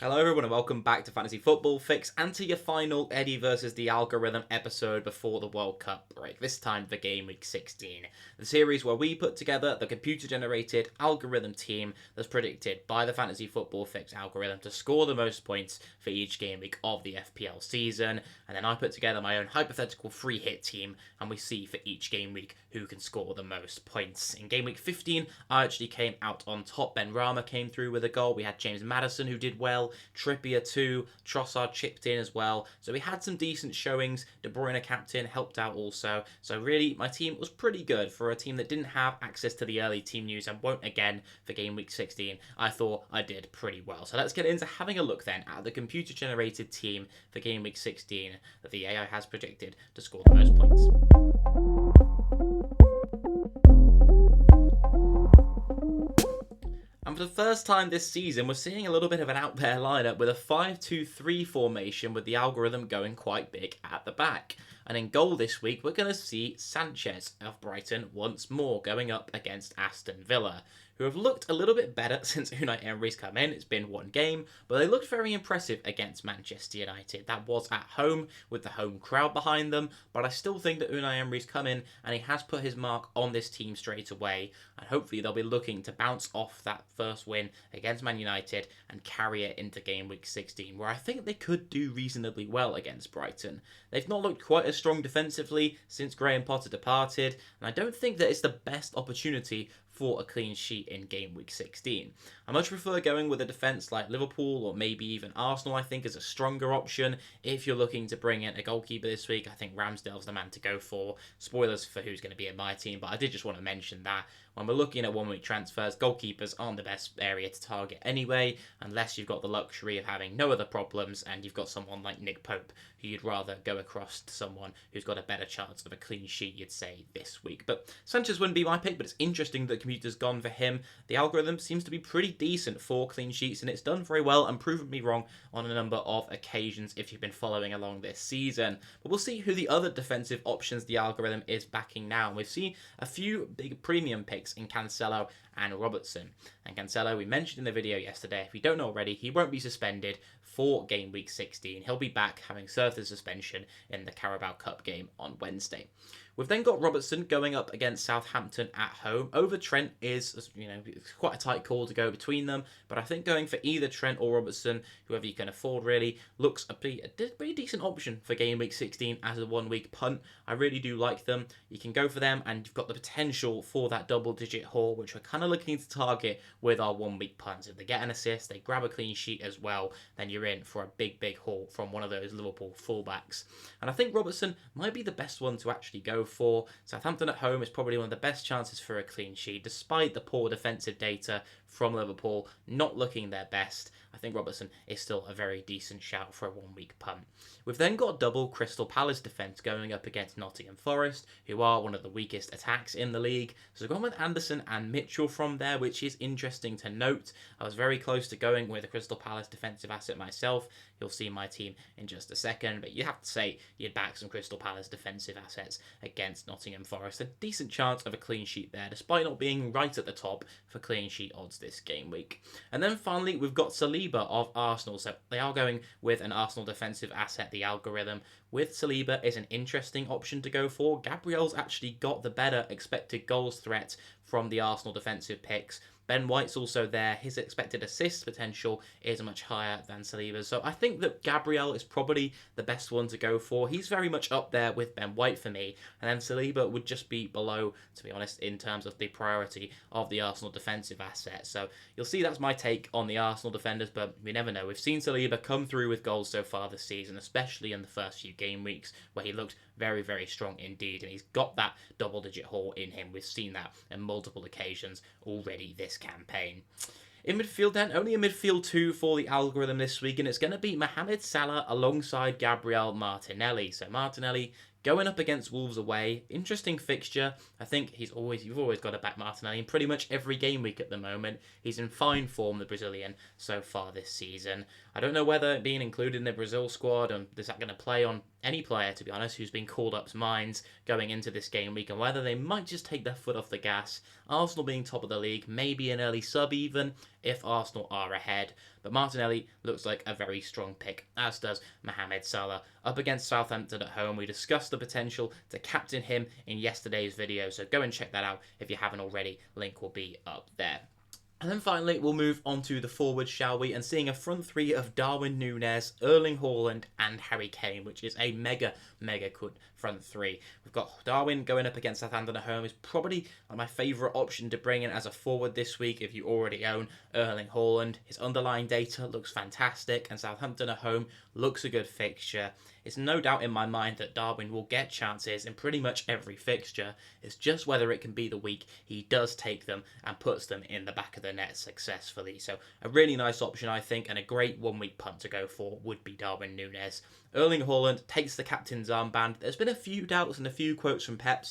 Hello everyone and welcome back to Fantasy Football Fix and to your final Eddie versus the Algorithm episode before the World Cup break, this time for Game Week 16. The series where we put together the computer-generated algorithm team that's predicted by the Fantasy Football Fix algorithm to score the most points for each game week of the FPL season, and then I put together my own hypothetical free hit team and we see for each game week who can score the most points. In Game Week 15, I actually came out on top. Ben Rama came through with a goal. We had James Maddison who did well. Trippier too, Trossard chipped in as well. So we had some decent showings. De Bruyne captain helped out also. So really, my team was pretty good for a team that didn't have access to the early team news and won't again for Game Week 16. I thought I did pretty well. So let's get into having a look then at the computer-generated team for Game Week 16 that the AI has predicted to score the most points. And for the first time this season, we're seeing a little bit of an out there lineup with a 5-2-3 formation with the algorithm going quite big at the back. And in goal this week, we're going to see Sanchez of Brighton once more going up against Aston Villa, who have looked a little bit better since Unai Emery's come in. It's been one game, but they looked very impressive against Manchester United. That was at home with the home crowd behind them, but I still think that Unai Emery's come in and he has put his mark on this team straight away, and hopefully they'll be looking to bounce off that first win against Man United and carry it into Game Week 16, where I think they could do reasonably well against Brighton. They've not looked quite as strong defensively since Graham Potter departed, and I don't think that it's the best opportunity for a clean sheet in Game Week 16. I much prefer going with a defence like Liverpool or maybe even Arsenal, I think, is a stronger option. If you're looking to bring in a goalkeeper this week, I think Ramsdale's the man to go for. Spoilers for who's going to be in my team, but I did just want to mention that. When we're looking at one-week transfers, goalkeepers aren't the best area to target anyway, unless you've got the luxury of having no other problems and you've got someone like Nick Pope, who you'd rather go across to someone who's got a better chance of a clean sheet, you'd say, this week. But Sanchez wouldn't be my pick, but it's interesting that the computer's gone for him. The algorithm seems to be pretty decent for clean sheets, and it's done very well and proven me wrong on a number of occasions if you've been following along this season. But we'll see who the other defensive options the algorithm is backing now. And we've seen a few big premium picks in Cancelo and Robertson. And Cancelo, we mentioned in the video yesterday, if you don't know already, he won't be suspended for Game Week 16. He'll be back, having served the suspension in the Carabao Cup game on Wednesday. We've then got Robertson going up against Southampton at home. Over Trent is, it's quite a tight call to go between them, but I think going for either Trent or Robertson, whoever you can afford really, looks a pretty decent option for Game Week 16 as a one-week punt. I really do like them. You can go for them, and you've got the potential for that double-digit haul, which we're kind of looking to target with our one-week punts. If they get an assist, they grab a clean sheet as well, then you're in for a big haul from one of those Liverpool fullbacks. And I think Robertson might be the best one to actually go for. Southampton at home is probably one of the best chances for a clean sheet, despite the poor defensive data from Liverpool not looking their best. I think Robertson is still a very decent shout for a one-week punt. We've then got double Crystal Palace defence going up against Nottingham Forest, who are one of the weakest attacks in the league. So we've gone with Anderson and Mitchell from there, which is interesting to note. I was very close to going with a Crystal Palace defensive asset myself. You'll see my team in just a second, but you have to say you'd back some Crystal Palace defensive assets against Nottingham Forest. A decent chance of a clean sheet there, despite not being right at the top for clean sheet odds this game week. And then finally, we've got Saliba of Arsenal. So they are going with an Arsenal defensive asset, the algorithm. With Saliba is an interesting option to go for. Gabriel's actually got the better expected goals threat from the Arsenal defensive picks. Ben White's also there. His expected assist potential is much higher than Saliba's. So I think that Gabriel is probably the best one to go for. He's very much up there with Ben White for me. And then Saliba would just be below, to be honest, in terms of the priority of the Arsenal defensive asset. So you'll see that's my take on the Arsenal defenders, but we never know. We've seen Saliba come through with goals so far this season, especially in the first few game weeks where he looked very strong indeed, and he's got that double-digit haul in him. We've seen that on multiple occasions already this campaign. In midfield then, only a midfield 2 for the algorithm this week, and it's going to be Mohamed Salah alongside Gabriel Martinelli. So Martinelli going up against Wolves away. Interesting fixture. I think you've always got to back Martinelli in pretty much every game week at the moment. He's in fine form, the Brazilian, so far this season. I don't know whether being included in the Brazil squad and is that going to play on any player, to be honest, who's been called up's minds going into this game week and whether they might just take their foot off the gas. Arsenal being top of the league, maybe an early sub even, if Arsenal are ahead. But Martinelli looks like a very strong pick, as does Mohamed Salah. Up against Southampton at home, we discussed the potential to captain him in yesterday's video, so go and check that out if you haven't already. Link will be up there. And then finally, we'll move on to the forwards, shall we? And seeing a front three of Darwin Núñez, Erling Haaland and Harry Kane, which is a mega good front three. We've got Darwin going up against Southampton at home, is probably my favourite option to bring in as a forward this week if you already own Erling Haaland. His underlying data looks fantastic, and Southampton at home looks a good fixture. It's no doubt in my mind that Darwin will get chances in pretty much every fixture. It's just whether it can be the week he does take them and puts them in the back of the net successfully. So a really nice option, I think, and a great 1 week punt to go for would be Darwin Núñez. Erling Haaland takes the captain's armband. There's been a few doubts and a few quotes from Pep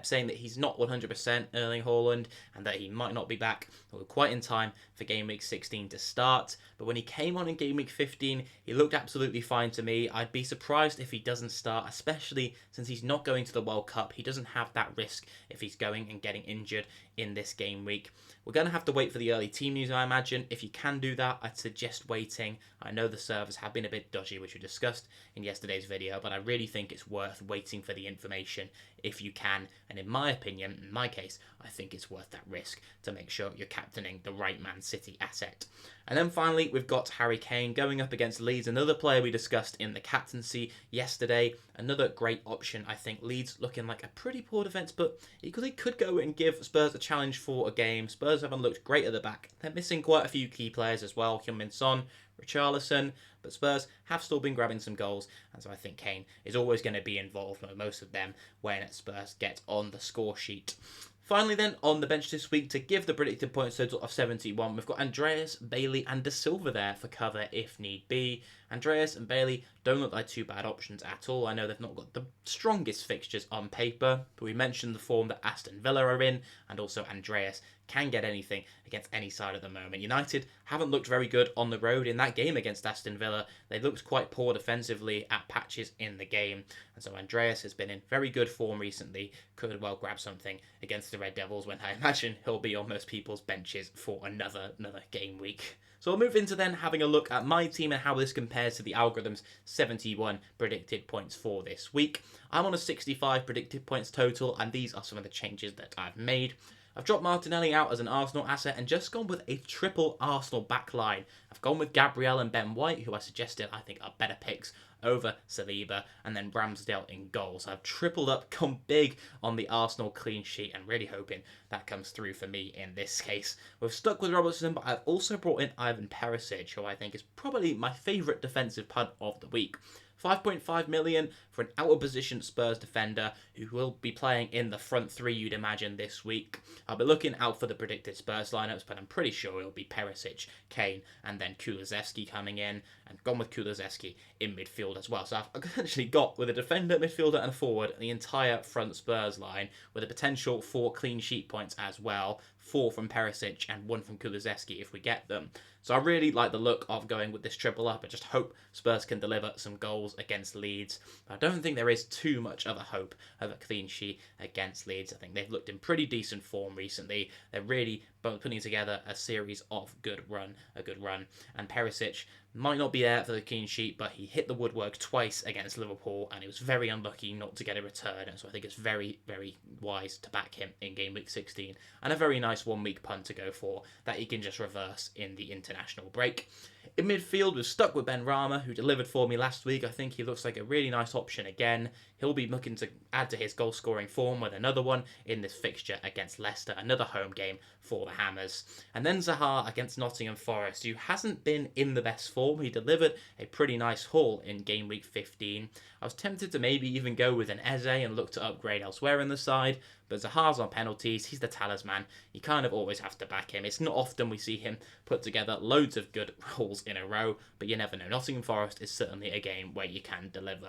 saying that he's not 100% Erling Haaland and that he might not be back quite in time for game week 16 to start. But when he came on in game week 15, he looked absolutely fine to me. I'd be surprised if he doesn't start, especially since he's not going to the World Cup. He doesn't have that risk if he's going and getting injured in this game week. We're going to have to wait for the early team news, I imagine. If you can do that, I'd suggest waiting. I know the servers have been a bit dodgy, which we discussed in yesterday's video, but I really think it's worth waiting for the information if you can. And in my opinion, in my case, I think it's worth that risk to make sure you're captaining the right Man City asset. And then finally, we've got Harry Kane going up against Leeds, another player we discussed in the captaincy yesterday. Another great option, I think. Leeds looking like a pretty poor defence, but equally could go and give Spurs a challenge for a game. Spurs haven't looked great at the back. They're missing quite a few key players as well. Heung-min Son, Richarlison, but Spurs have still been grabbing some goals, and so I think Kane is always going to be involved with most of them when Spurs get on the score sheet. Finally then, on the bench this week, to give the predicted points total of 71, we've got Andreas, Bailey and De Silva there for cover if need be. Andreas and Bailey don't look like two bad options at all. I know they've not got the strongest fixtures on paper, but we mentioned the form that Aston Villa are in, and also Andreas can get anything against any side at the moment. United haven't looked very good on the road in that game against Aston Villa. They looked quite poor defensively at patches in the game, and so Andreas has been in very good form recently. Could well grab something against the Red Devils when I imagine he'll be on most people's benches for another game week. So we'll move into then having a look at my team and how this compares to the algorithm's 71 predicted points for this week. I'm on a 65 predicted points total, and these are some of the changes that I've made. I've dropped Martinelli out as an Arsenal asset and just gone with a triple Arsenal backline. I've gone with Gabriel and Ben White, who I suggested I think are better picks over Saliba, and then Ramsdale in goal. So I've tripled up, gone big on the Arsenal clean sheet, and really hoping that comes through for me in this case. We've stuck with Robertson, but I've also brought in Ivan Perisic, who I think is probably my favourite defensive punt of the week. 5.5 million for an out-of-position Spurs defender who will be playing in the front three, you'd imagine, this week. I'll be looking out for the predicted Spurs lineups, but I'm pretty sure it'll be Perisic, Kane, and then Kulusevski coming in, and gone with Kulusevski in midfield as well. So I've essentially got, with a defender, midfielder, and a forward, the entire front Spurs line, with a potential for clean sheet points as well. 4 from Perisic and 1 from Kulusevski if we get them. So I really like the look of going with this triple up. I just hope Spurs can deliver some goals against Leeds. But I don't think there is too much of a hope of a clean sheet against Leeds. I think they've looked in pretty decent form recently. They're really putting together a series of a good run. And Perisic might not be there for the clean sheet, but he hit the woodwork twice against Liverpool, and he was very unlucky not to get a return. And so I think it's very wise to back him in game week 16, and a very nice 1 week punt to go for that he can just reverse in the international break. In midfield, we're stuck with Ben Rama, who delivered for me last week. I think he looks like a really nice option again. He'll be looking to add to his goal-scoring form with another one in this fixture against Leicester, another home game for the Hammers. And then Zaha against Nottingham Forest, who hasn't been in the best form. He delivered a pretty nice haul in game week 15. I was tempted to maybe even go with an Eze and look to upgrade elsewhere in the side, but Zaha's on penalties. He's the talisman. You kind of always have to back him. It's not often we see him put together loads of good hauls in a row, but you never know. Nottingham Forest is certainly a game where you can deliver.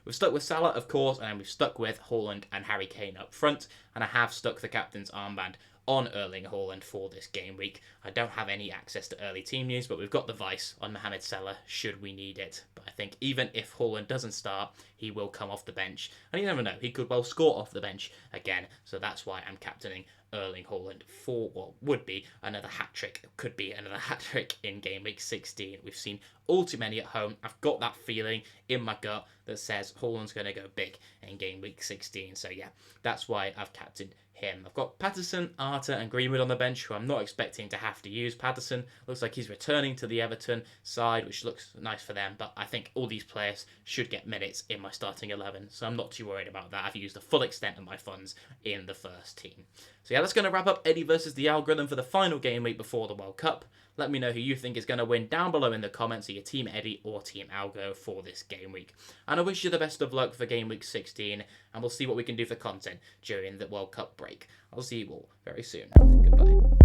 We've stuck with Salah, of course, and then we've stuck with Haaland and Harry Kane up front, and I have stuck the captain's armband on Erling Haaland for this game week. I don't have any access to early team news, but we've got the vice on Mohamed Salah should we need it. But I think even if Haaland doesn't start, he will come off the bench. And you never know, he could well score off the bench again. So that's why I'm captaining Erling Haaland for what would be another hat-trick. Could be another hat-trick in game week 16. We've seen all too many at home. I've got that feeling in my gut that says Haaland's going to go big in game week 16. So yeah, that's why I've captained him. I've got Patterson, Arter and Greenwood on the bench, who I'm not expecting to have to use. Patterson looks like he's returning to the Everton side, which looks nice for them, but I think all these players should get minutes in my starting 11, so I'm not too worried about that. I've used the full extent of my funds in the first team. So yeah, that's going to wrap up Eddie versus the algorithm for the final game week before the World Cup. Let me know who you think is going to win down below in the comments of your Team Eddie or Team Algo for this game week. And I wish you the best of luck for game week 16, and we'll see what we can do for content during the World Cup break. I'll see you all very soon. Goodbye.